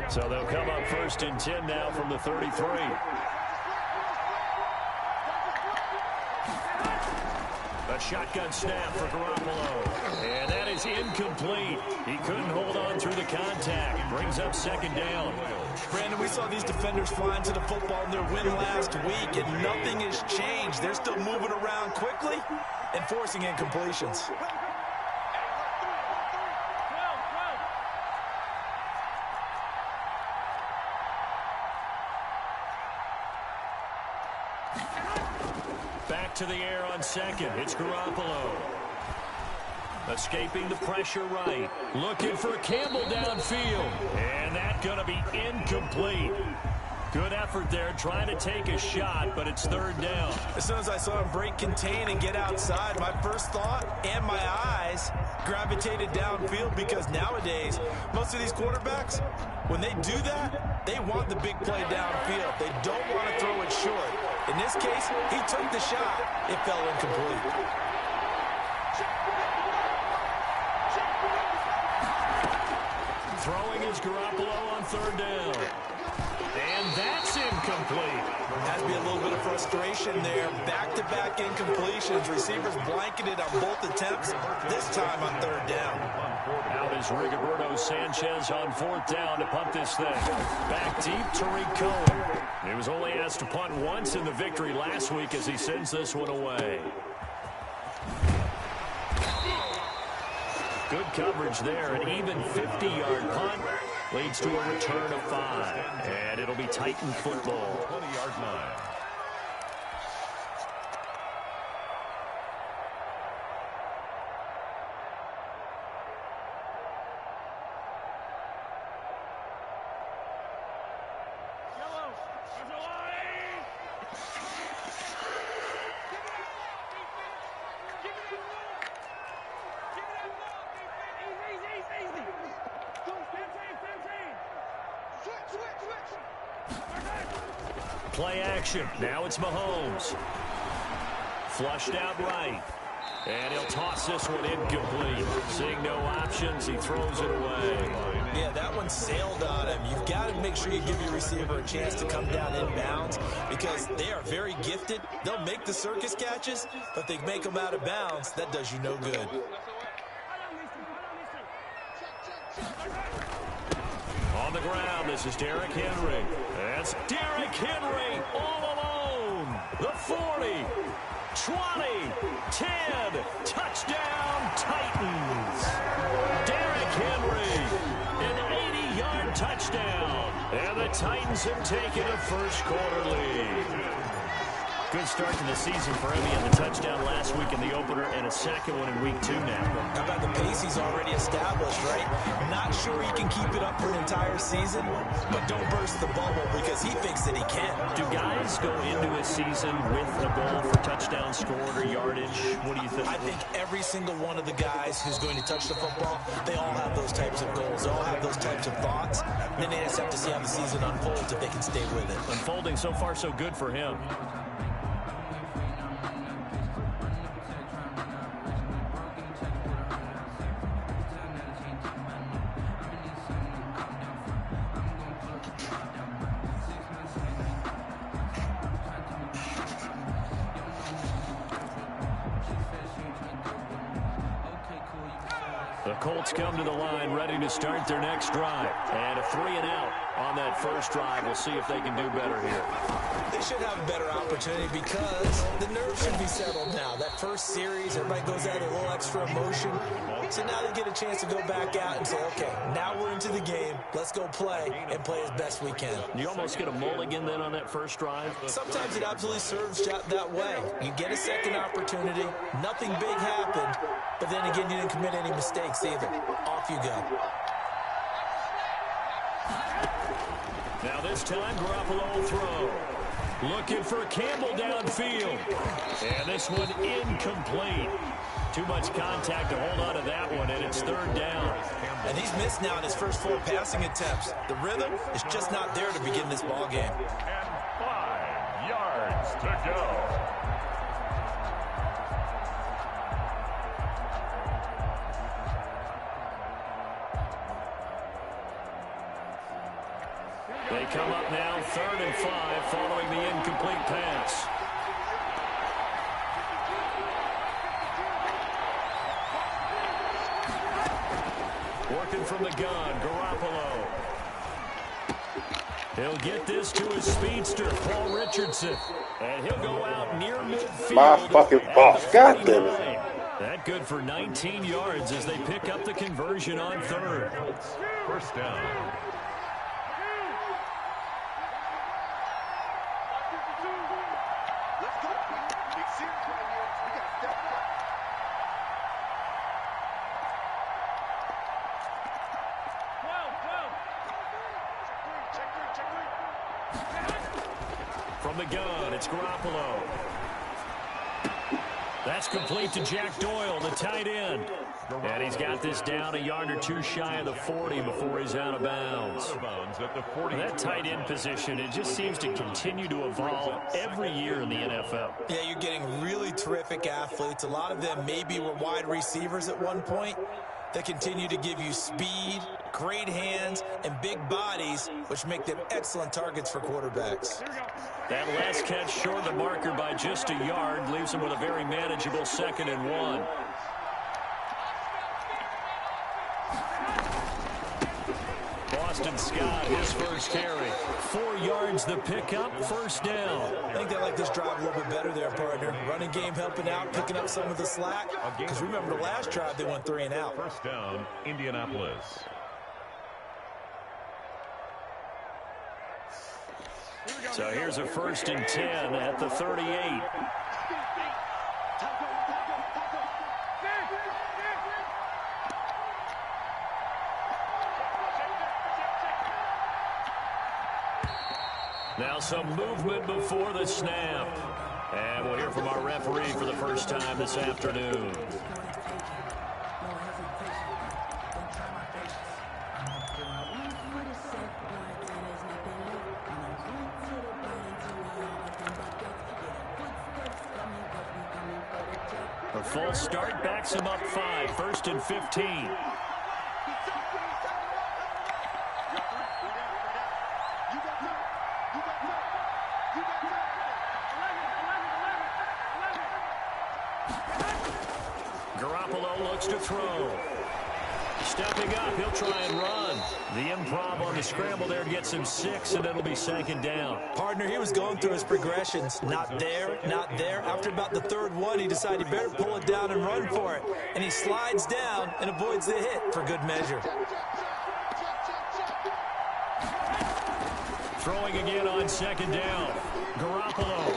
So they'll come up 1st and 10 now from the 33. A shotgun snap for Garoppolo. And that is incomplete. He couldn't hold on through the contact. Brings up 2nd down. Brandon, we saw these defenders flying to the football in their win last week, and nothing has changed. They're still moving around quickly and forcing incompletions. Back to the air on 2nd. It's Garoppolo. Escaping the pressure right. Looking for Campbell downfield. And that's going to be incomplete. Good effort there trying to take a shot, but it's 3rd down. As soon as I saw him break contain and get outside, my first thought and my eyes gravitated downfield, because nowadays, most of these quarterbacks, when they do that, they want the big play downfield. They don't want to throw it short. In this case, he took the shot. It fell incomplete. Throwing is Garoppolo on 3rd down. And that's incomplete. Has to be a little bit of frustration there. Back-to-back incompletions. Receivers blanketed on both attempts, this time on 3rd down. Out is Rigoberto Sanchez on 4th down to punt this thing. Back deep, Tariq Cohen. He was only asked to punt once in the victory last week as he sends this one away. Good coverage there. An even 50-yard punt leads to a return of 5. And it'll be Titan football. 20-yard line. Play action. Now it's Mahomes. Flushed out right. And he'll toss this one incomplete. Seeing no options, he throws it away. Yeah, that one sailed on him. You've got to make sure you give your receiver a chance to come down inbounds, because they are very gifted. They'll make the circus catches, but they make them out of bounds. That does you no good. On the ground, this is Derrick Henry. That's Derrick Henry all alone. The 40, 20, 10, touchdown Titans. Derrick Henry, an 80-yard touchdown. And the Titans have taken a first-quarter lead. Good start to the season for him. He had the touchdown last week in the opener and a second one in week 2 now. How about the pace he's already established, right? Not sure he can keep it up for an entire season, but don't burst the bubble, because he thinks that he can. Do guys go into a season with a goal for touchdown scored or yardage? What do you think? I think every single one of the guys who's going to touch the football, they all have those types of goals. They all have those types of thoughts. Then they just have to see how the season unfolds if they can stay with it. Unfolding so far so good for him. The Colts come to the line ready to start their next drive. And a 3-and-out on that first drive. We'll see if they can do better here. They should have a better opportunity, because the nerves should be settled now. That first series, everybody goes out with a little extra emotion. So now they get a chance to go back out and say, okay, now we're into the game. Let's go play and play as best we can. You almost get a mulligan then on that first drive? Sometimes it absolutely serves that way. You get a second opportunity. Nothing big happened. But then again, you didn't commit any mistakes either. Off you go. Now this time, Garoppolo will throw. Looking for Campbell downfield. And this one incomplete. too much contact to hold on to that one, and it's third down. And he's missed now in his first 4 passing attempts. The rhythm is just not there to begin this ball game. And 5 yards to go. They come up now, 3rd and 5, following the incomplete pass. Working from the gun, Garoppolo. He'll get this to his speedster, Paul Richardson. And he'll go out near midfield. My fucking boss. God damn it. That good for 19 yards as they pick up the conversion on 3rd. First down. From the gun, it's Garoppolo. That's complete to Jack Doyle, the tight end. And he's got this down a yard or 2 shy of the 40 before he's out of bounds. That tight end position, it just seems to continue to evolve every year in the NFL. Yeah, you're getting really terrific athletes. A lot of them maybe were wide receivers at one point. They continue to give you speed, great hands, and big bodies, which make them excellent targets for quarterbacks. That last catch short of the marker by just a yard leaves him with a very manageable 2nd and 1. Boston Scott, his first carry. 4 yards the pickup, first down. I think they like this drive a little bit better there, partner. Running game helping out, picking up some of the slack. Because remember the last drive, they went 3 and out. First down, Indianapolis. So here's a 1st and 10 at the 38. Now some movement before the snap. And we'll hear from our referee for the first time this afternoon. A full start backs him up 5, 1st and 15. Garoppolo looks to throw. Stepping up, he'll try and run. The improv on the scramble there gets him 6, and it'll be 2nd down. Partner, he was going through his progressions. Not there, not there. After about the 3rd one, he decided he better pull it down and run for it. And he slides down and avoids the hit for good measure. Throwing again on 2nd down. Garoppolo.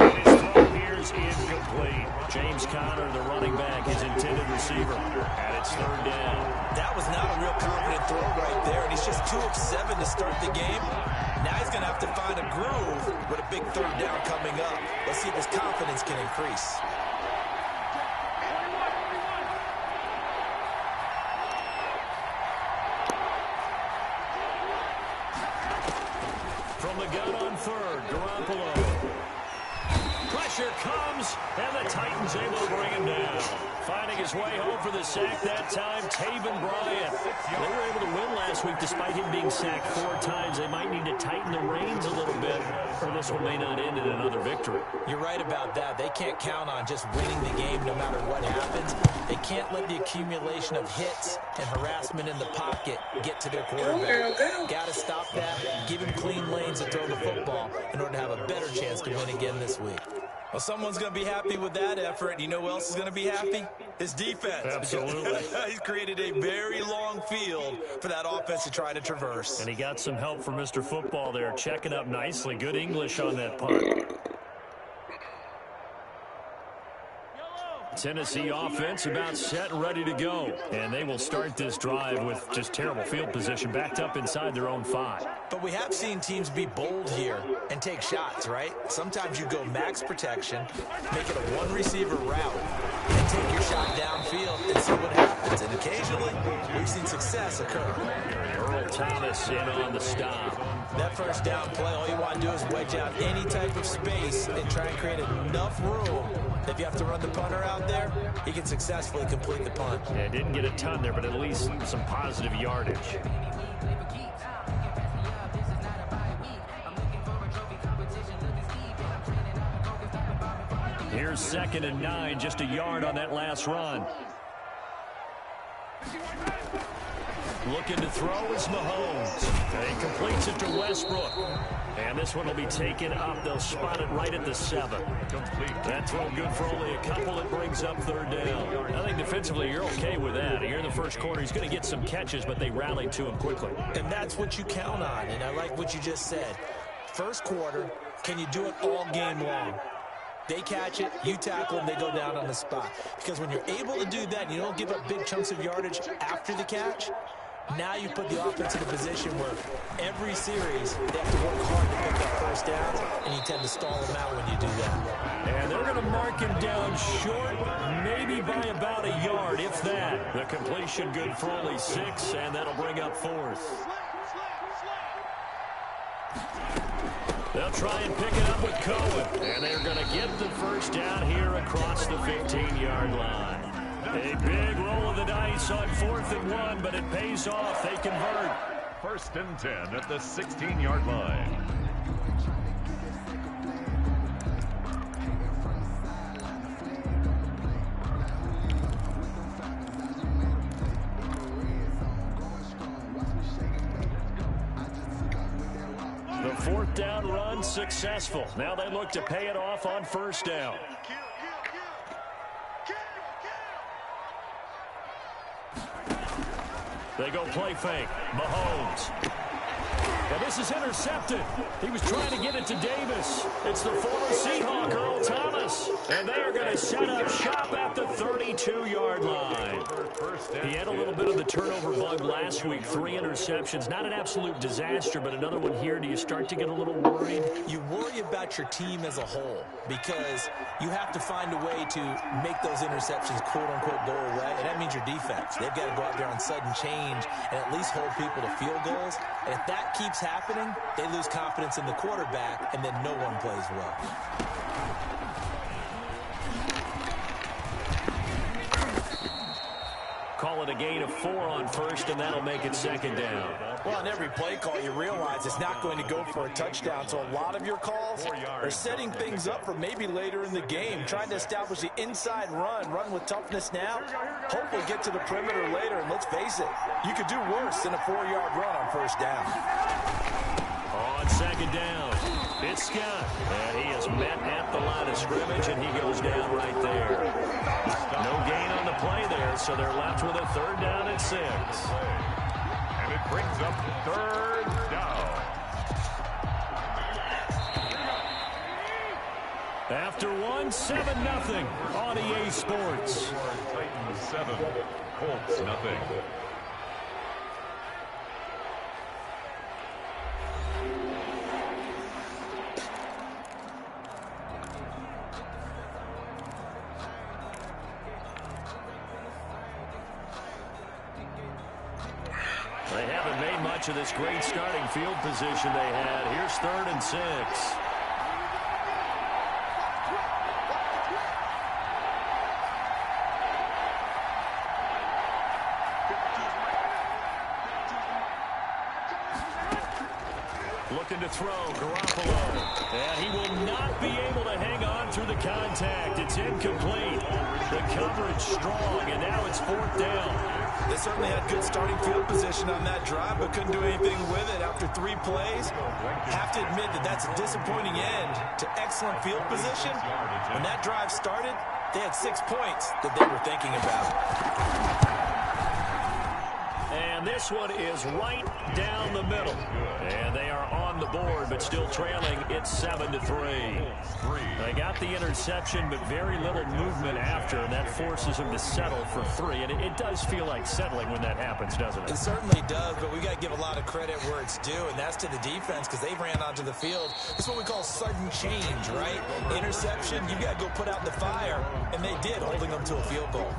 And his throw here is incomplete. James Conner, the running back, his intended receiver. And it's 3rd down. That was not a real confident throw right there, and he's just 2 of 7 to start the game. Now he's going to have to find a groove with a big 3rd down coming up. Let's see if his confidence can increase. From the gun on 3rd, Garoppolo. Pressure comes, and the Titans able to bring him down. Finding his way home for the sack that time, Taven Bryan. They were able to win last week despite him being sacked 4 times. They might need to tighten the reins a little bit, or this one may not end in another victory. You're right about that. They can't count on just winning the game no matter what happens. They can't let the accumulation of hits and harassment in the pocket get to their quarterback. Got to stop that, give him clean lanes to throw the football in order to have a better chance to win again this week. Well, someone's going to be happy with that effort. You know who else is going to be happy? His defense. Absolutely. He's created a very long field for that offense to try to traverse. And he got some help from Mr. Football there, checking up nicely. Good English on that punt. Tennessee offense about set and ready to go. And they will start this drive with just terrible field position, backed up inside their own 5. But we have seen teams be bold here and take shots, right? Sometimes you go max protection, make it a one-receiver route, and take your shot downfield and see what happens. And occasionally, we've seen success occur. Earl Thomas in on the stop. That first down play, all you want to do is wedge out any type of space and try and create enough room. If you have to run the punter out there, he can successfully complete the punt. Yeah, didn't get a ton there, but at least some positive yardage. Here's 2nd and 9, just a yard on that last run. Looking to throw is Mahomes. And he completes it to Westbrook. And this one will be taken up. They'll spot it right at the 7. That throw good for only a couple. It brings up 3rd down. I think defensively you're okay with that. Here in the first quarter, he's going to get some catches, but they rallied to him quickly. And that's what you count on. And I like what you just said. First quarter, can you do it all game long? They catch it, you tackle them, they go down on the spot. Because when you're able to do that and you don't give up big chunks of yardage after the catch, now you put the offense in a position where every series they have to work hard to pick up first downs, and you tend to stall them out when you do that. And they're going to mark him down short, maybe by about a yard, if that. The completion good for only 6, and that'll bring up 4th. They'll try and pick it up with Cohen. And they're going to get the first down here across the 15-yard line. A big roll of the dice on 4th and 1, but it pays off. They convert. 1st and 10 at the 16-yard line. The 4th down run successful. Now they look to pay it off on 1st down. They go play fake. Mahomes. And this is intercepted. He was trying to get it to Davis. It's the former Seahawk, Earl Thomas. And they are going to set up shop at the 32-yard line. He had a little bit of the turnover bug last week. 3 interceptions. Not an absolute disaster, but another one here. Do you start to get a little worried? You worry about your team as a whole because you have to find a way to make those interceptions quote-unquote go away, and that means your defense. They've got to go out there on sudden change and at least hold people to field goals. And if that keeps happening, they lose confidence in the quarterback, and then no one plays well. Call it a gain of 4 on 1st, and that'll make it 2nd down. Well, on every play call, you realize it's not going to go for a touchdown, so a lot of your calls are setting things up for maybe later in the game, trying to establish the inside run with toughness now, hopefully get to the perimeter later, and let's face it, you could do worse than a 4-yard run on 1st down. On 2nd down, it's Scott, and he is met at the line of scrimmage, and he goes down right there. No gain on the play there, so they're left with a 3rd down and 6. And it brings up 3rd down. After 1, 7-0 on EA Sports. Titans 7, Colts nothing. They haven't made much of this great starting field position they had. Here's 3rd and 6. Looking to throw, Garoppolo. And he will not be able to hang on through the contact. It's incomplete. The coverage strong, and now it's 4th down. They certainly had good starting field position on that drive, but couldn't do anything with it after 3 plays. Have to admit that that's a disappointing end to excellent field position. When that drive started, they had 6 points that they were thinking about. And this one is right down the middle. And they are on the board, but still trailing. It's 7-3. They got the interception, but very little movement after, and that forces them to settle for 3. And it does feel like settling when that happens, doesn't it? It certainly does, but we got to give a lot of credit where it's due, and that's to the defense because they ran onto the field. It's what we call sudden change, right? Interception, you got to go put out the fire, and they did, holding them to a field goal.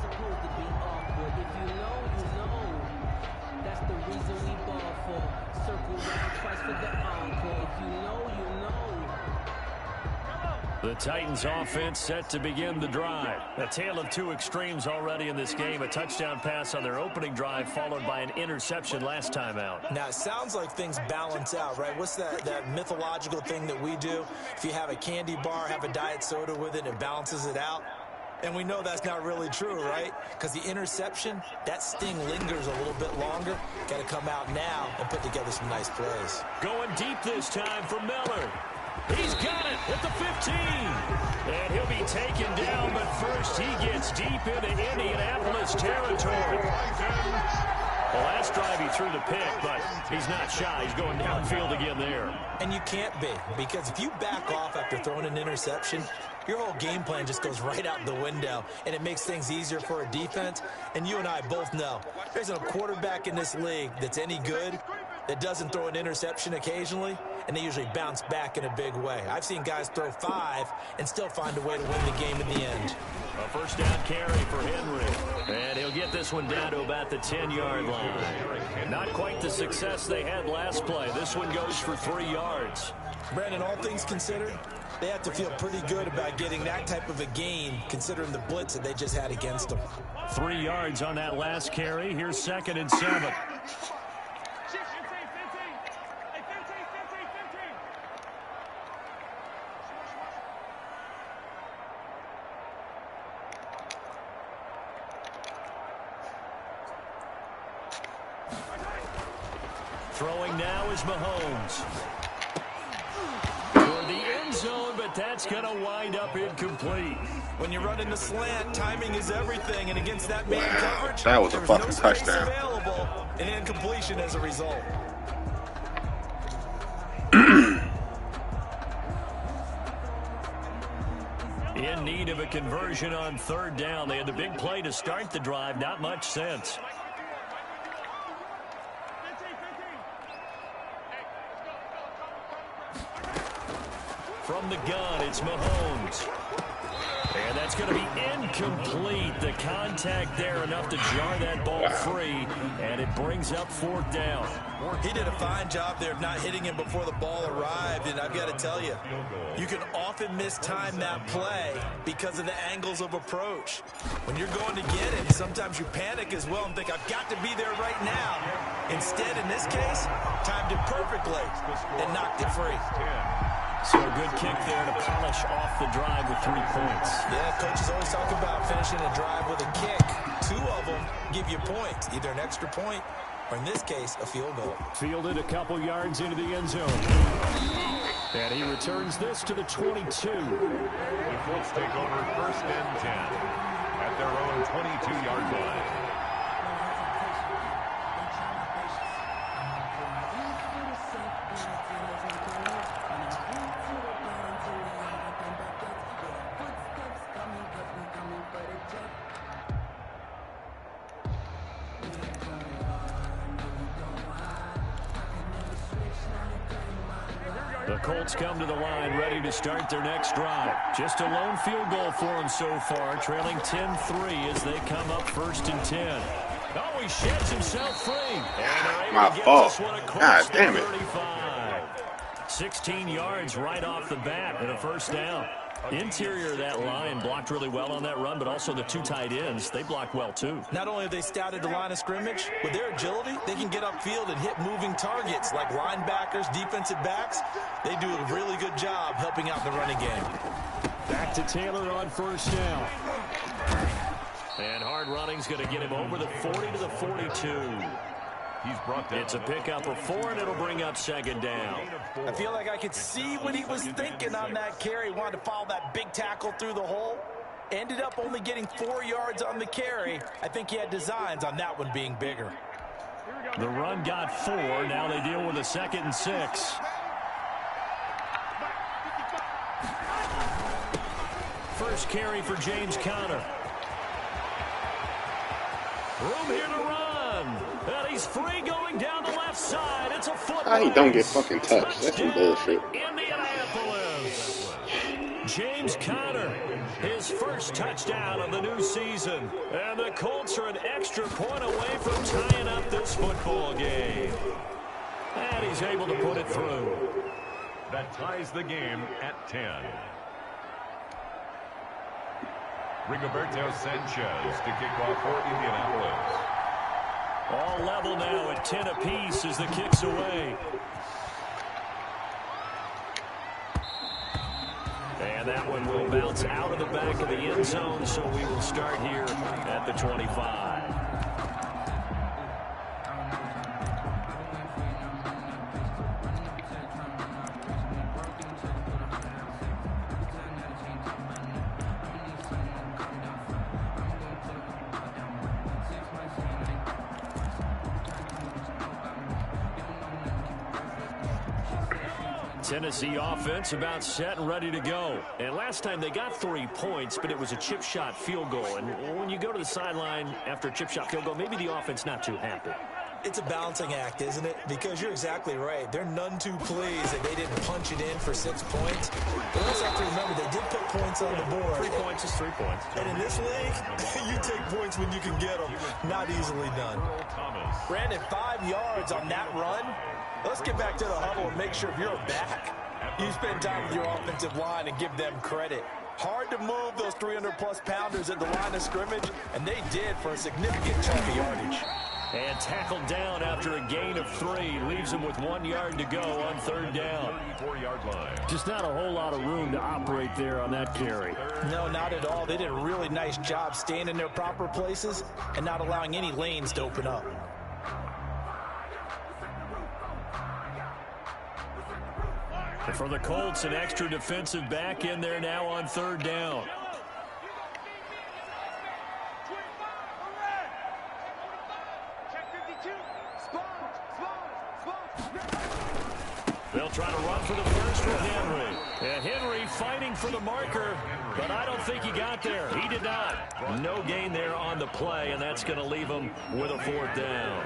The Titans offense set to begin the drive. A tale of two extremes already in this game. A touchdown pass on their opening drive followed by an interception last time out. Now, it sounds like things balance out, right? What's that mythological thing that we do? If you have a candy bar, have a diet soda with it, it balances it out. And we know that's not really true, right? Because the interception, that sting lingers a little bit longer. Got to come out now and put together some nice plays. Going deep this time for Miller. He's got it at the 15. And he'll be taken down, but first he gets deep into Indianapolis territory. The last drive he threw the pick, but he's not shy. He's going downfield again there. And you can't be, because if you back off after throwing an interception, your whole game plan just goes right out the window, and it makes things easier for a defense. And you and I both know there's a quarterback in this league that's any good that doesn't throw an interception occasionally, and they usually bounce back in a big way. I've seen guys throw 5 and still find a way to win the game in the end. A first down carry for Henry. And he'll get this one down to about the 10-yard line. Not quite the success they had last play. This one goes for 3 yards. Brandon, all things considered, they have to feel pretty good about getting that type of a gain considering the blitz that they just had against them. 3 yards on that last carry. Here's 2nd and 7. Throwing now is Mahomes. For the end zone, but that's going to wind up incomplete. When you're running the slant, timing is everything, and against that man coverage, that was a fucking space touchdown. Available, and incompletion as a result. In need of a conversion on 3rd down. They had the big play to start the drive. Not much sense. From the gun, it's Mahomes. And that's going to be incomplete. The contact there enough to jar that ball free, and it brings up 4th down. He did a fine job there of not hitting him before the ball arrived, and I've got to tell you, you can often mistime that play because of the angles of approach. When you're going to get it, sometimes you panic as well and think, I've got to be there right now. Instead, in this case, timed it perfectly and knocked it free. So a good kick there to polish off the drive with 3 points. Yeah, coaches always talk about finishing a drive with a kick. 2 of them give you points, either an extra point or, in this case, a field goal. Fielded a couple yards into the end zone. And he returns this to the 22. The Colts take over 1st and 10 at their own 22-yard line. The Colts come to the line ready to start their next drive. Just a lone field goal for them so far, trailing 10-3 as they come up 1st and 10. Oh, he sheds himself free. And My fault. God damn it. 35. 16 yards right off the bat and a 1st down. Interior of that line blocked really well on that run, but also the 2 tight ends, they blocked well too. Not only have they scouted the line of scrimmage, with their agility, they can get upfield and hit moving targets like linebackers, defensive backs. They do a really good job helping out the running game. Back to Taylor on 1st down. And hard running's going to get him over the 40 to the 42. He's brought down. It's a pickup of 4, and it'll bring up 2nd down. I feel like I could see what he was thinking on that carry. Wanted to follow that big tackle through the hole. Ended up only getting 4 yards on the carry. I think he had designs on that one being bigger. The run got 4. Now they deal with a 2nd and 6. First carry for James Conner. Room here to run. And he's free going down the left side. It's a foot race. He don't get fucking touched. That's some bullshit. Indianapolis. James Conner, his first touchdown of the new season. And the Colts are an extra point away from tying up this football game. And he's able to put it through. That ties the game at 10. Rigoberto Sanchez to kick off for Indianapolis. All level now at 10 apiece as the kick's away. And that one will bounce out of the back of the end zone, so we will start here at the 25. Tennessee offense about set and ready to go. And last time they got 3 points, but it was a chip shot field goal. And when you go to the sideline after a chip shot field goal, maybe the offense not too happy. It's a balancing act, isn't it? Because you're exactly right. They're none too pleased that they didn't punch it in for 6 points. But you also have to remember they did put points on the board. 3 points is 3 points. And in this league, you take points when you can get them. Not easily done. Brandon, 5 yards on that run. Let's get back to the huddle and make sure if you're back, you spend time with your offensive line and give them credit. Hard to move those 300-plus pounders at the line of scrimmage, and they did for a significant chunk of yardage. And tackled down after a gain of 3. Leaves him with 1 yard to go on 3rd down. 4-yard line. Just not a whole lot of room to operate there on that carry. No, not at all. They did a really nice job staying in their proper places and not allowing any lanes to open up. For the Colts, an extra defensive back in there now on 3rd down. They'll try to run for the first with Henry. And Henry fighting for the marker, but I don't think he got there. He did not. No gain there on the play, and that's going to leave him with a 4th down.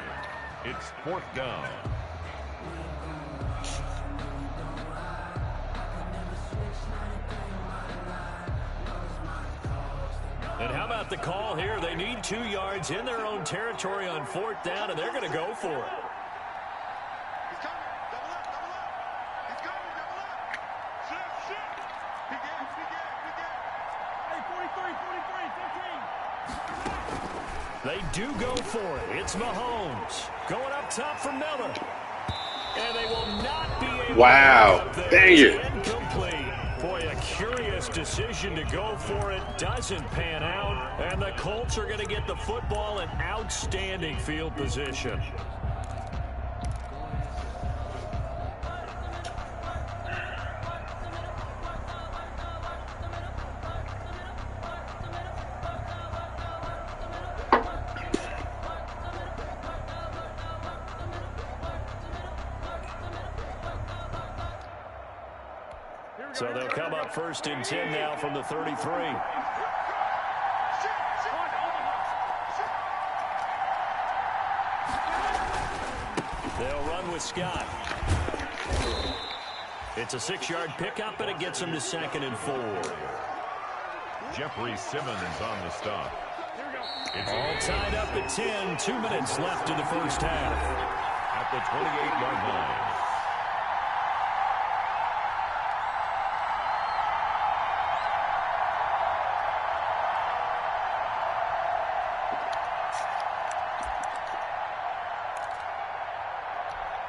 It's 4th down. And how about the call here? They need 2 yards in their own territory on 4th down, and they're going to go for it. He's coming. Double up. He's coming. Double up. Shift. He gets. Hey, 43, 15. They do go for it. It's Mahomes going up top for Miller. And they will not be able to get Dang it. Incomplete. Boy, a curious decision to go for it. Doesn't pan out. And the Colts are going to get the football in outstanding field position. So they'll come up 1st and 10 now from the 33. They'll run with Scott. It's a 6-yard pickup, and it gets them to 2nd and 4. Jeffrey Simmons on the stop. All tied up at 10. 2 minutes left in the first half. At the 28-yard line.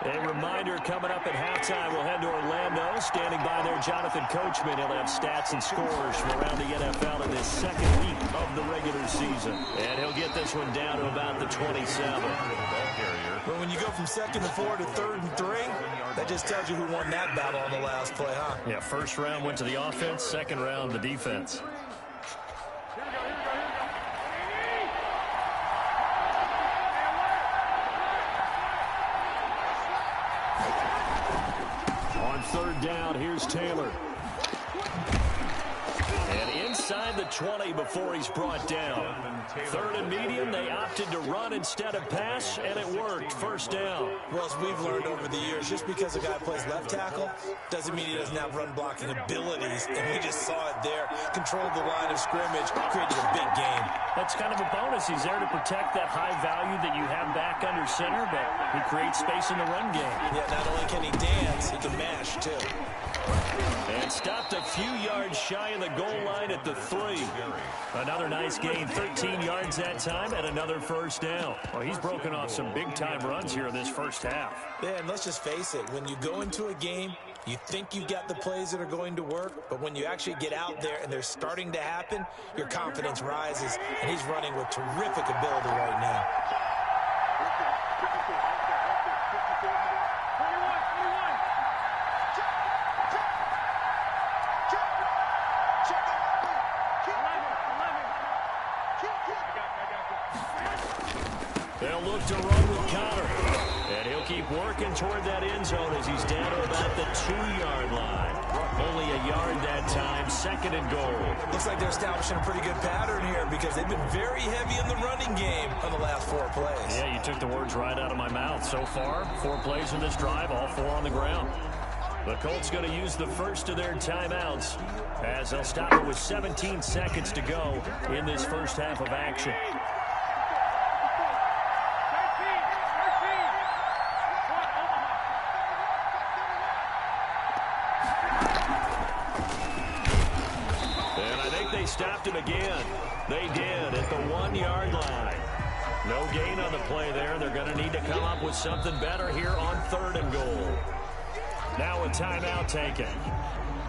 A reminder coming up at halftime, we'll head to Orlando. Standing by there, Jonathan Coachman. He'll have stats and scores from around the NFL in this 2nd week of the regular season. And he'll get this one down to about the 27. But when you go from 2nd and 4 to 3rd and 3, that just tells you who won that battle on the last play, huh? Yeah, 1st round went to the offense, 2nd round the defense. third down. Here's Taylor. And inside the 20 before he's brought down. Third and medium, they opted to run instead of pass, and it worked. First down. Well, as we've learned over the years, just because a guy plays left tackle doesn't mean he doesn't have run blocking abilities, and we just saw it there. Controlled the line of scrimmage, created a big game. That's kind of a bonus. He's there to protect that high value that you have back under center, but he creates space in the run game. Yeah, not only can he dance, he can mash, too. And stopped a few yards shy of the goal line at the 3. Another nice gain, 13 yards that time, and another first down. Well, he's broken off some big-time runs here in this first half. Yeah, and let's just face it, when you go into a game, you think you've got the plays that are going to work, but when you actually get out there and they're starting to happen, your confidence rises, and he's running with terrific ability right now. They'll look to run with Connor. And he'll keep working toward that end zone as he's down to about the 2-yard line. Only a yard that time, second and goal. Looks like they're establishing a pretty good pattern here because they've been very heavy in the running game on the last 4 plays. Yeah, you took the words right out of my mouth. So far, 4 plays in this drive, all 4 on the ground. The Colts going to use the first of their timeouts as they'll stop it with 17 seconds to go in this first half of action. Stopped him again. They did at the 1-yard line. No gain on the play there. They're going to need to come up with something better here on 3rd and goal. Now a timeout taken.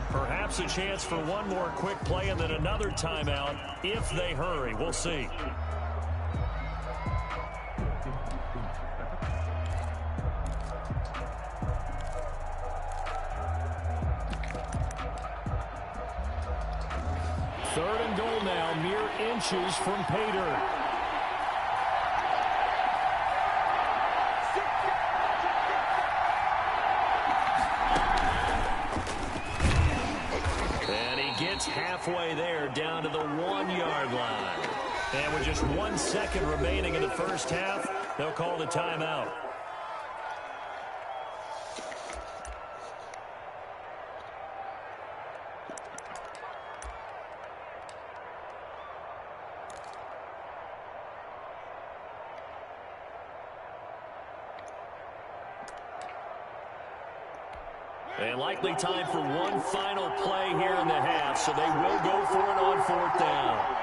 Perhaps a chance for one more quick play and then another timeout if they hurry. We'll see. Third and goal now, mere inches from Pater. And he gets halfway there, down to the 1-yard line. And with just 1 second remaining in the first half, they'll call the timeout. And likely time for one final play here in the half, so they will go for it on 4th down.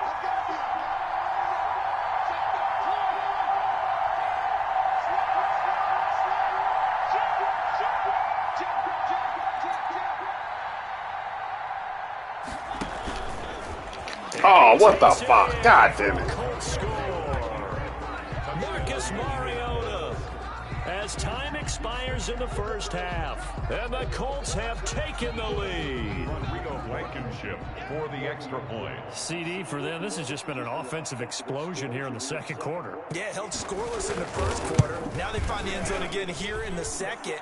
Oh, what the fuck? God damn it. Colts score. Marcus Mariota. As time expires in the first half, and the Colts have taken the lead. Rodrigo Blankenship for the extra point. CD for them. This has just been an offensive explosion here in the second quarter. Yeah, held scoreless in the first quarter. Now they find the end zone again here in the second.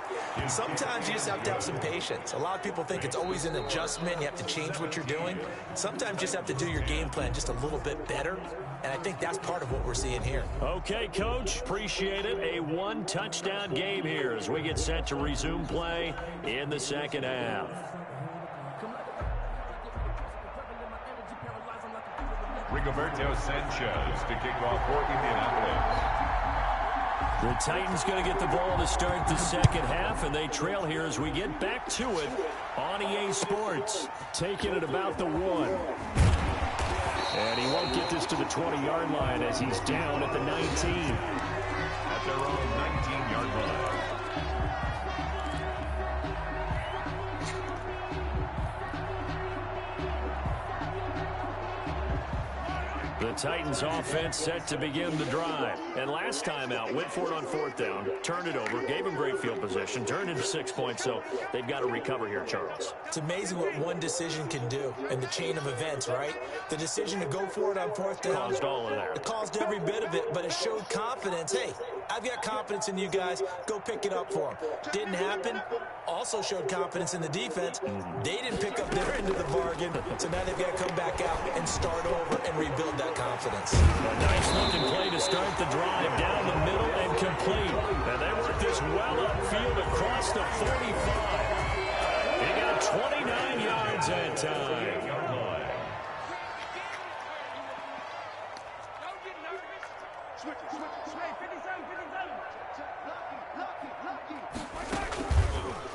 Sometimes you just have to have some patience. A lot of people think it's always an adjustment. You have to change what you're doing. Sometimes you just have to do your game plan just a little bit better. And I think that's part of what we're seeing here. Okay, Coach. Appreciate it. A 1-touchdown game here as we get set to resume play in the second half. Rigoberto Sanchez to kick off for Indianapolis. The Titans going to get the ball to start the second half, and they trail here as we get back to it on EA Sports. Taking it about the 1. And he won't get this to the 20-yard line as he's down at the 19. At their own 19-yard line. The Titans offense set to begin the drive. And last time out, went for it on 4th down, turned it over, gave them great field position, turned into 6 points, so they've got to recover here, Charles. It's amazing what one decision can do in the chain of events, right? The decision to go for it on 4th down. Caused all of that. It caused every bit of it, but it showed confidence. Hey, I've got confidence in you guys. Go pick it up for them. Didn't happen. Also showed confidence in the defense. They didn't pick up their end of the bargain, so now they've got to come back out and start over and rebuild that confidence. A nice-looking play to start the drive down the middle and complete. And they work this well upfield across the 45. He got 29 yards that time.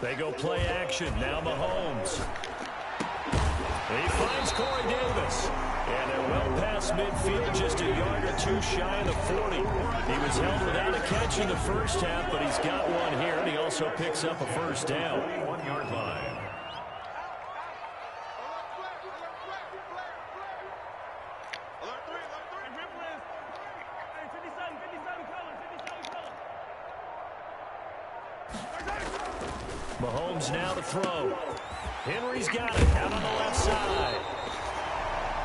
They go play action. Now Mahomes. He finds Corey Davis. And they're well past midfield, just a yard or two shy of the 40. He was held without a catch in the first half, but he's got one here, and he also picks up a first down. 1-yard line. Mahomes now to throw. Henry's got it out on the left side.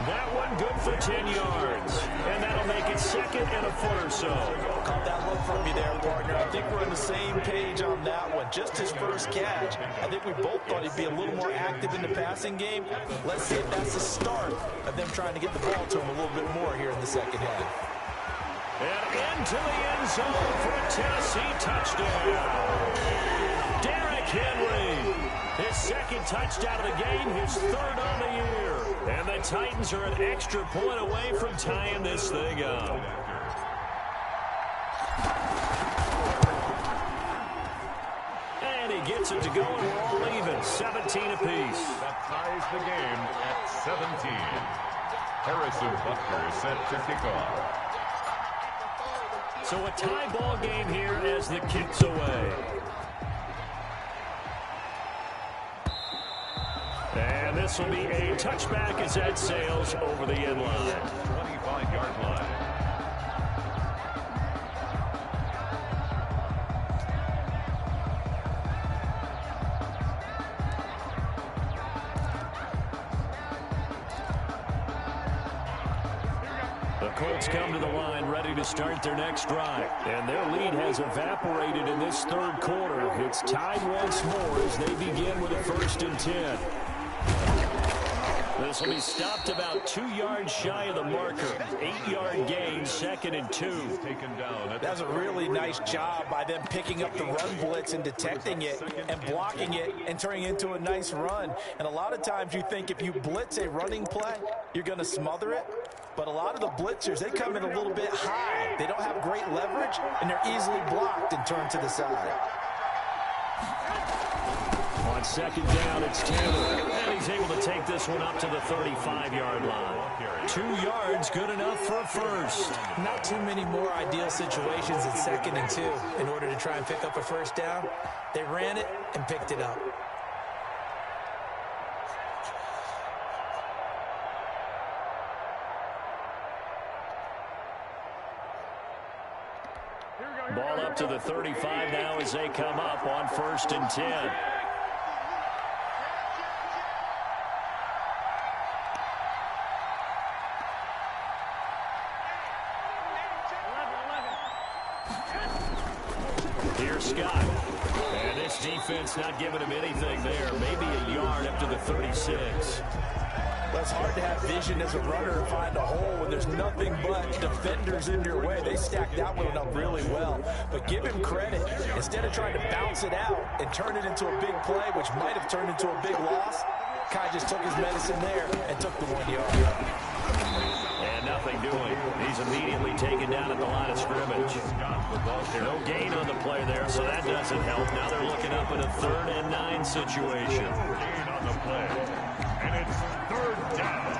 That one good for 10 yards. And that'll make it 2nd and a foot or so. Caught that look from you there, partner. I think we're on the same page on that one. Just his first catch. I think we both thought he'd be a little more active in the passing game. Let's see if that's the start of them trying to get the ball to him a little bit more here in the second half. And into the end zone for a Tennessee touchdown. Derrick Henry. His 2nd touchdown of the game, his 3rd on the year. And the Titans are an extra point away from tying this thing up. And he gets it to go, and we're all even, 17 apiece. That ties the game at 17. Harrison Butker set to kick off. So a tie ball game here as the kick's away. And this will be a touchback as that sails over the end line. 25-yard line. The Colts come to the line ready to start their next drive. And their lead has evaporated in this 3rd quarter. It's tied once more as they begin with a 1st and 10. This will be stopped about 2 yards shy of the marker. 8-yard gain, 2nd and 2. Taken down. That's a really nice job by them picking up the run blitz and detecting it and blocking it and turning it into a nice run. And a lot of times you think if you blitz a running play, you're going to smother it. But a lot of the blitzers, they come in a little bit high. They don't have great leverage, and they're easily blocked and turned to the side. On 2nd down, it's Taylor. And he's able to take this one up to the 35-yard line. 2 yards, good enough for a first. Not too many more ideal situations at 2nd and 2 in order to try and pick up a first down. They ran it and picked it up. Ball up to the 35 now as they come up on 1st and 10. Here's Scott. And this defense not giving him anything there. Maybe a yard up to the 36. Well, it's hard to have vision as a runner and find a hole when there's nothing but defenders in your way. They stacked that one up really well. But give him credit. Instead of trying to bounce it out and turn it into a big play, which might have turned into a big loss, Kai just took his medicine there and took the 1 yard. And nothing doing. He's immediately taken down at the line of scrimmage. No gain on the play there, so that doesn't help. Now they're looking up at a 3rd and 9 situation. Gain on the play. And it's 3rd down.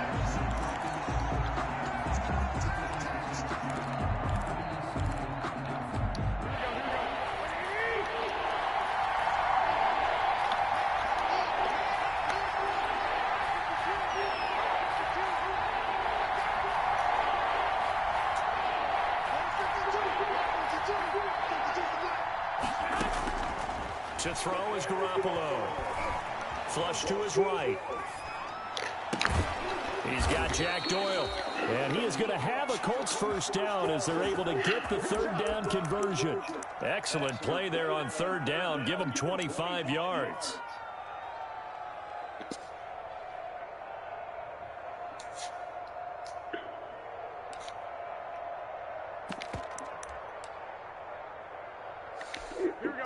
To throw is Garoppolo. Flush to his right. He's got Jack Doyle. And he is going to have a Colts first down as they're able to get the third down conversion. Excellent play there on third down. Give them 25 yards.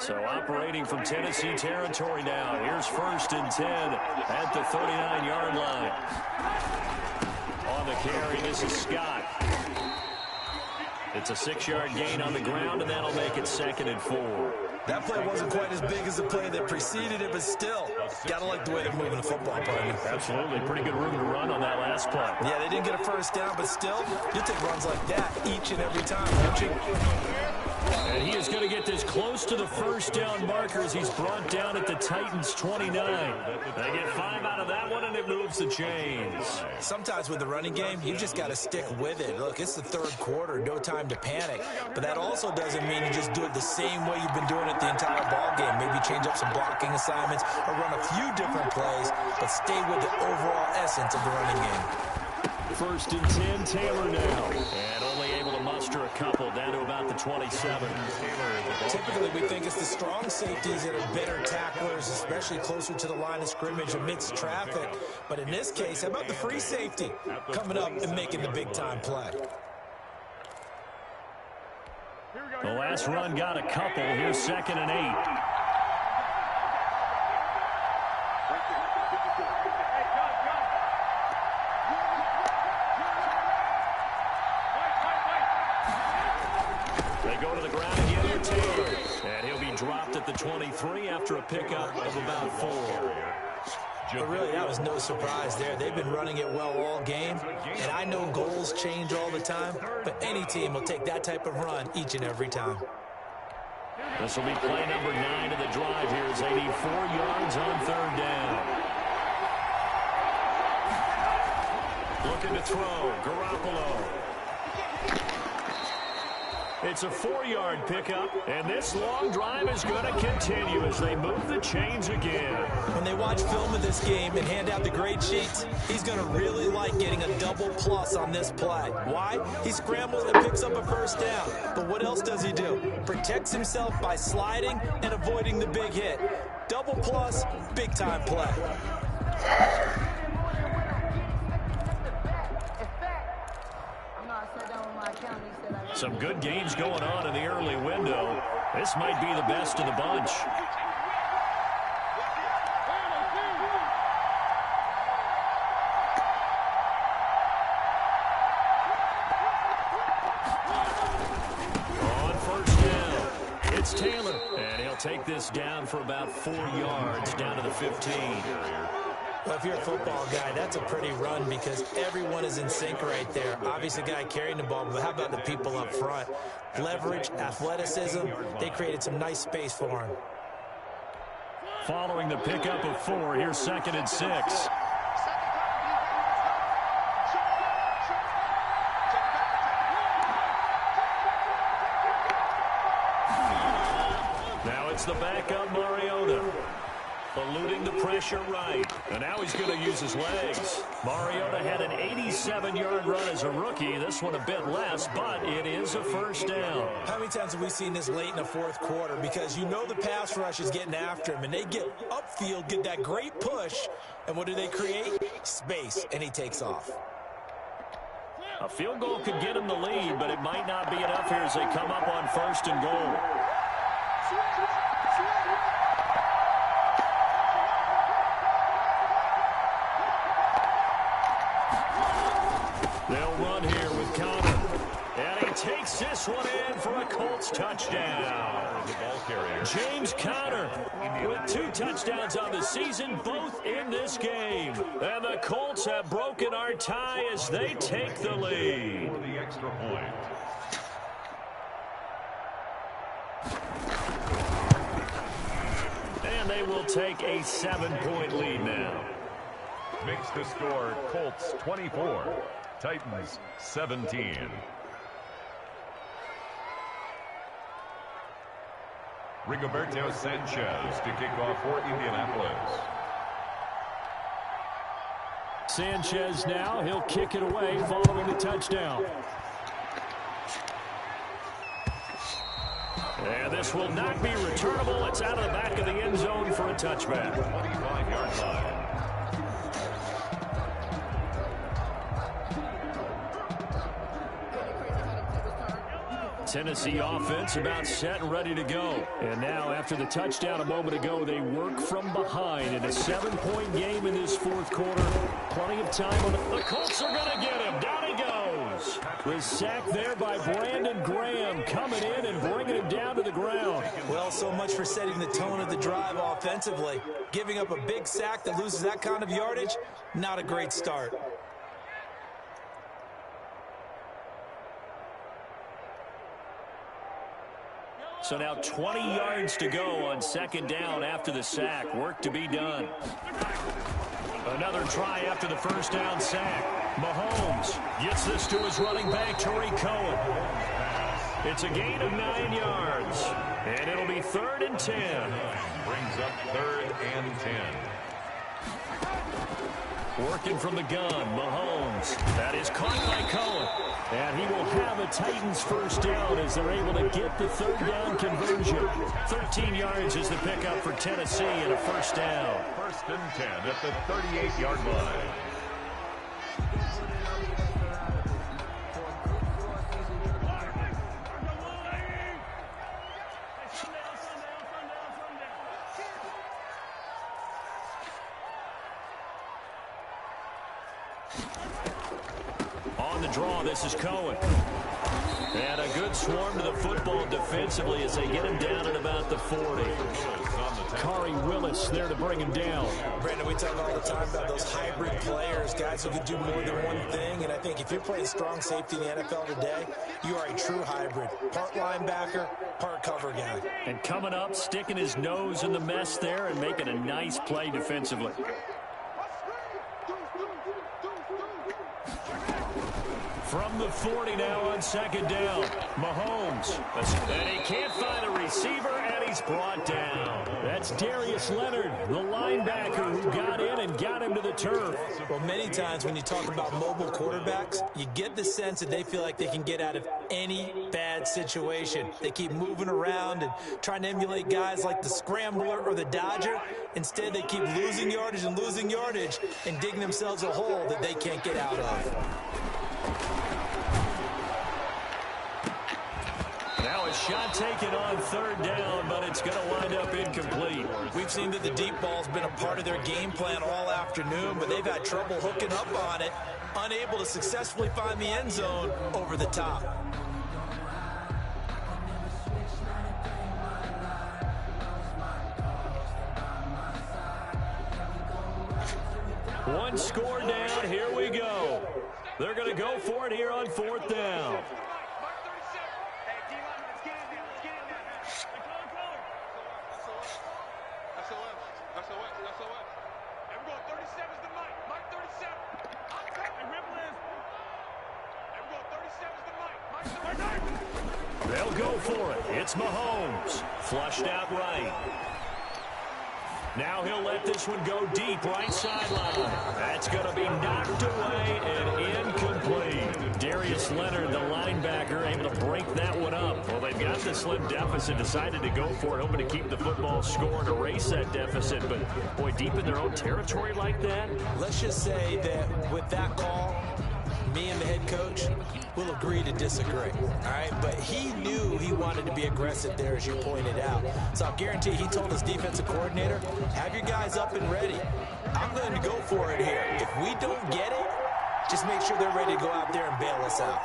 So operating from Tennessee territory now. Here's 1st and 10 at the 39-yard line. On the carry, this is Scott. It's a 6-yard gain on the ground, and that'll make it 2nd and 4. That play wasn't quite as big as the play that preceded it, but still, gotta like the way they're moving the football, partner. Absolutely. Pretty good room to run on that last play. Yeah, they didn't get a first down, but still, you take runs like that each and every time, don't you? And he is going to get this close to the first down marker as he's brought down at the Titans' 29. They get 5 out of that one, and it moves the chains. Sometimes with the running game, you just got to stick with it. Look, it's the third quarter, no time to panic. But that also doesn't mean you just do it the same way you've been doing it the entire ball game. Maybe change up some blocking assignments or run a few different plays, but stay with the overall essence of the running game. 1st and 10, Taylor now. And only able to muster a couple down to about the 27. Typically, we think it's the strong safeties that are better tacklers, especially closer to the line of scrimmage amidst traffic. But in this case, how about the free safety coming up and making the big-time play? The last run got a couple. Here's 2nd and 8. At the 23 after a pickup of about 4. But really, that was no surprise there. They've been running it well all game, and I know goals change all the time, but any team will take that type of run each and every time. This will be play number 9 of the drive here as they need 4 yards on third down. Looking to throw, Garoppolo. It's a 4-yard pickup, and this long drive is going to continue as they move the chains again. When they watch film of this game and hand out the grade sheets, he's going to really like getting a double plus on this play. Why? He scrambles and picks up a first down. But what else does he do? Protects himself by sliding and avoiding the big hit. Double plus, big-time play. Some good games going on in the early window. This might be the best of the bunch. On first down, it's Taylor. And he'll take this down for about 4 yards down to the 15. Well, if you're a football guy, that's a pretty run because everyone is in sync right there. Obviously, the guy carrying the ball, but how about the people up front? Leverage, athleticism, they created some nice space for him. Following the pickup of 4, here's 2nd and 6. Now it's the backup Mariota. Eluding the pressure right. And now he's going to use his legs. Mariota had an 87-yard run as a rookie. This one a bit less, but it is a first down. How many times have we seen this late in the fourth quarter? Because you know the pass rush is getting after him, and they get upfield, get that great push, and what do they create? Space, and he takes off. A field goal could get him the lead, but it might not be enough here as they come up on 1st and goal. They'll run here with Conner. And he takes this one in for a Colts touchdown. James Conner with 2 touchdowns on the season, both in this game. And the Colts have broken our tie as they take the lead. For the extra point. And they will take a 7-point lead now. Makes the score Colts 24, Titans 17. Rigoberto Sanchez to kick off for Indianapolis. Sanchez now, he'll kick it away following the touchdown. And this will not be returnable. It's out of the back of the end zone for a touchback. 25-yard line. Tennessee offense about set and ready to go. And now after the touchdown a moment ago, they work from behind in a 7-point game in this fourth quarter. Plenty of time on it. The Colts are going to get him. Down he goes. The sack there by Brandon Graham coming in and bringing him down to the ground. Well, so much for setting the tone of the drive offensively. Giving up a big sack that loses that kind of yardage, not a great start. So now 20 yards to go on second down after the sack. Work to be done. Another try after the first down sack. Mahomes gets this to his running back, Tariq Cohen. It's a gain of 9 yards. And it'll be 3rd and 10. Brings up 3rd and 10. Working from the gun, Mahomes. That is caught by Cohen. And he will have a Titans first down as they're able to get the 3rd down conversion. 13 yards is the pickup for Tennessee and a first down. 1st and 10 at the 38-yard line. On the draw, this is Cohen. And a good swarm to the football defensively as they get him down at about the 40. Khari Willis there to bring him down. Brandon, we talk all the time about those hybrid players, guys who can do more than one thing. And I think if you're playing strong safety in the NFL today, you are a true hybrid. Part linebacker, part cover guy. And coming up, sticking his nose in the mess there and making a nice play defensively. From the 40 now on second down. Mahomes. And he can't find a receiver, and he's brought down. That's Darius Leonard, the linebacker who got in and got him to the turf. Well, many times when you talk about mobile quarterbacks, you get the sense that they feel like they can get out of any bad situation. They keep moving around and trying to emulate guys like the Scrambler or the Dodger. Instead, they keep losing yardage and digging themselves a hole that they can't get out of. Now a shot taken on 3rd down, but it's going to wind up incomplete. We've seen that the deep ball's been a part of their game plan all afternoon, but they've had trouble hooking up on it, unable to successfully find the end zone over the top. One score down, here we go. They're going to go for it here on 4th down. They'll go for it. It's Mahomes. Flushed out right. Now he'll let this one go deep right sideline. That's going to be knocked away and incomplete. Darius Leonard, the linebacker, able to break that one up. Well, they've got the slim deficit, decided to go for it, hoping to keep the football score and erase that deficit. But, boy, deep in their own territory like that. Let's just say that with that call, me and the head coach will agree to disagree, all right? But he knew he wanted to be aggressive there, as you pointed out. So I'll guarantee he told his defensive coordinator, have your guys up and ready. I'm going to go for it here. If we don't get it, just make sure they're ready to go out there and bail us out.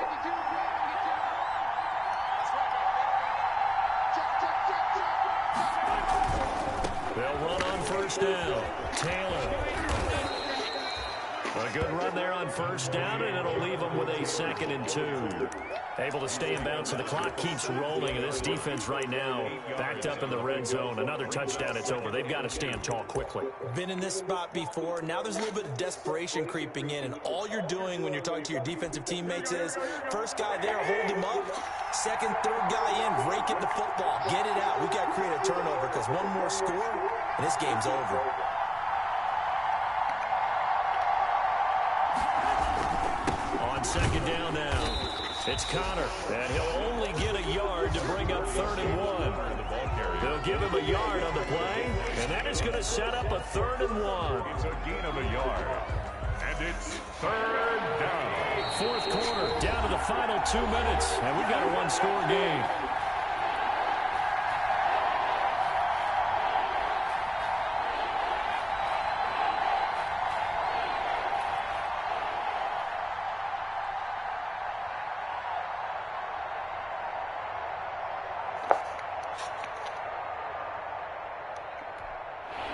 They'll run on 1st down. Taylor. A good run there on 1st down, and it'll leave them with a 2nd and 2. Able to stay in bounds, so the clock keeps rolling, and this defense right now backed up in the red zone. Another touchdown, it's over. They've got to stand tall quickly. Been in this spot before. Now there's a little bit of desperation creeping in, and all you're doing when you're talking to your defensive teammates is, first guy there, hold him up. Second, third guy in, rake Stick it in the football. Get it out. We've got to create a turnover because one more score, and this game's over. On second down now. It's Connor, and he'll only get a yard to bring up 3rd and 1. They'll give him a yard on the play, and that is going to set up a 3rd and 1. It's a gain of a yard, and it's 3rd down. 4th quarter, down to the final 2 minutes, and we've got a one-score game.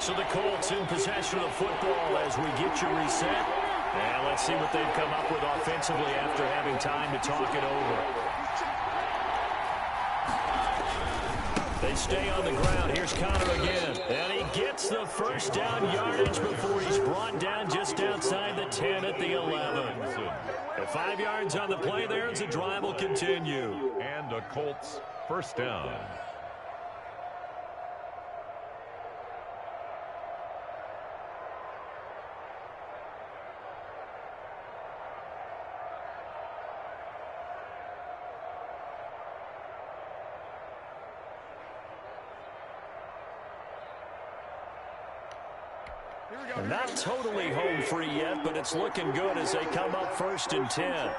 So the Colts in possession of the football as we get you reset. And let's see what they've come up with offensively after having time to talk it over. They stay on the ground. Here's Connor again. And he gets the first down yardage before he's brought down just outside the 10 at the 11. At 5 yards on the play there as the drive will continue. And the Colts first down. Not totally home free yet, but it's looking good as they come up 1st and 10.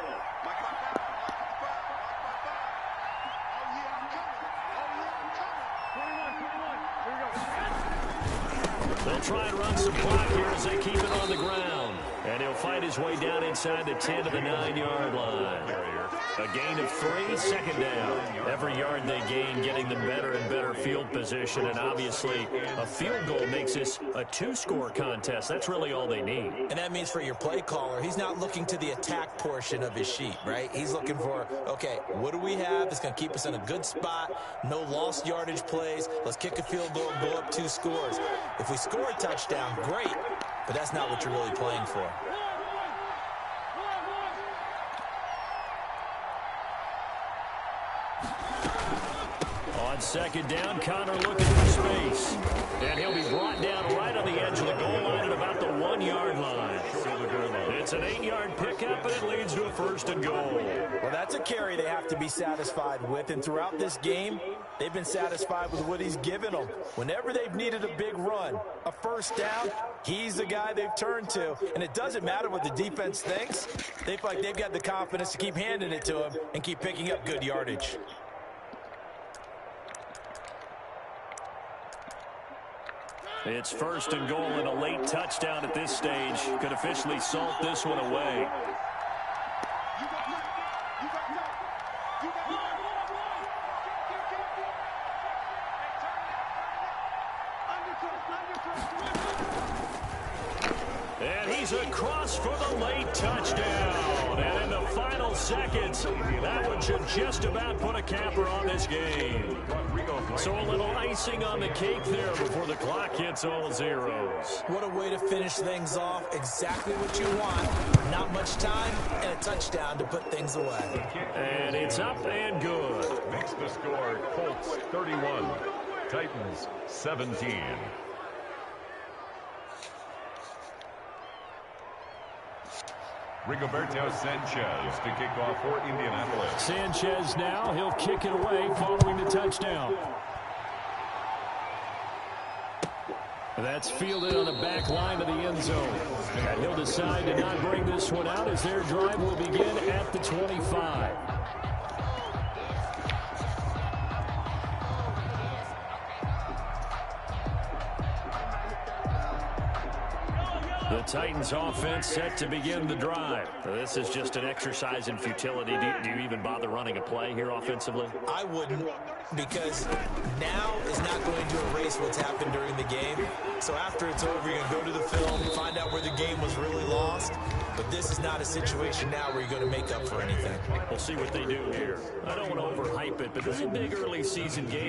They'll try and run some clock here as they keep it on the ground. And he'll fight his way down inside the 10 to the 9-yard line. A gain of 3, 2nd down. Every yard they gain getting them better and better field position. And obviously, a field goal makes this a 2-score contest. That's really all they need. And that means for your play caller, he's not looking to the attack portion of his sheet, right? He's looking for, okay, what do we have that's going to keep us in a good spot? No lost yardage plays. Let's kick a field goal and go up 2 scores. If we score a touchdown, great. But that's not what you're really playing for. On 2nd down, Connor looking for space. And he'll be brought down right on the edge of the goal line at about the 1-yard line. It's an 8-yard pickup, and it leads to a 1st and goal. Well, that's a carry they have to be satisfied with. And throughout this game, they've been satisfied with what he's given them. Whenever they've needed a big run, a 1st down, he's the guy they've turned to. And it doesn't matter what the defense thinks. They feel like they've got the confidence to keep handing it to him and keep picking up good yardage. It's 1st and goal, and a late touchdown at this stage could officially salt this one away. And he's across for the late touchdown. And in the final seconds, that one should just about put a capper on this game. So a little icing on the cake there before the clock hits all zeros. What a way to finish things off. Exactly what you want. Not much time and a touchdown to put things away. And it's up and good. Makes the score Colts 31, Titans 17. Rigoberto Sanchez to kick off for Indianapolis. Sanchez now, he'll kick it away following the touchdown. That's fielded on the back line of the end zone. And he'll decide to not bring this one out as their drive will begin at the 25. The Titans offense set to begin the drive. This is just an exercise in futility. Do you even bother running a play here offensively? I wouldn't, because now is not going to erase what's happened during the game. So after it's over, you're going to go to the film, find out where the game was really lost. But this is not a situation now where you're going to make up for anything. We'll see what they do here. I don't want to overhype it, but this is a big early season game.